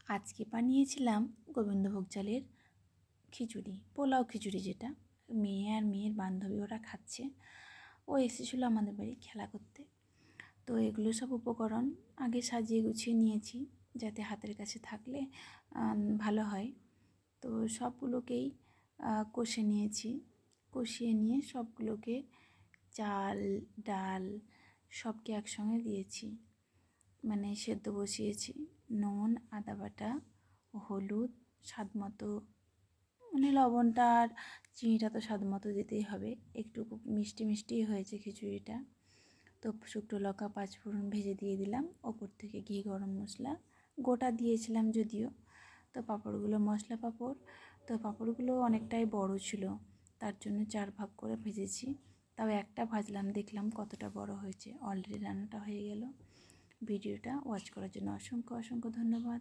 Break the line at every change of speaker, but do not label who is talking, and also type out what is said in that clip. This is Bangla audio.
আজকে বানিয়েছিলাম গোবিন্দভোগ চালের খিচুড়ি, পোলাও খিচুড়ি, যেটা মেয়ে আর মেয়ের বান্ধবী ওরা খাচ্ছে। ও এসেছিলো আমাদের বাড়ি খেলা করতে। তো এগুলো সব উপকরণ আগে সাজিয়ে গুছিয়ে নিয়েছি, যাতে হাতের কাছে থাকলে ভালো হয়। তো সবগুলোকেই কষে নিয়েছি। কষিয়ে নিয়ে সবগুলোকে চাল ডাল সবকে একসঙ্গে দিয়েছি, মানে সেদ্ধ বসিয়েছি। নুন, আদা বাটা, হলুদ, স্বাদ মতো, মানে লবণটা আর চিনিটা তো স্বাদ মতো দিতেই হবে। একটু মিষ্টি মিষ্টি হয়েছে খিচুড়িটা। তো শুকনো লঙ্কা, পাঁচফোড়ন ভেজে দিয়ে দিলাম। ওপর থেকে ঘি, গরম মশলা গোটা দিয়েছিলাম যদিও। তো পাঁপড়গুলো মশলা পাঁপড়, তো পাঁপড়গুলো অনেকটাই বড় ছিল, তার জন্য 4 ভাগ করে ভেজেছি। তাও একটা ভাজলাম, দেখলাম কতটা বড় হয়েছে। অলরেডি রান্নাটা হয়ে গেল। ভিডিওটা ওয়াচ করার জন্য অসংখ্য অসংখ্য ধন্যবাদ।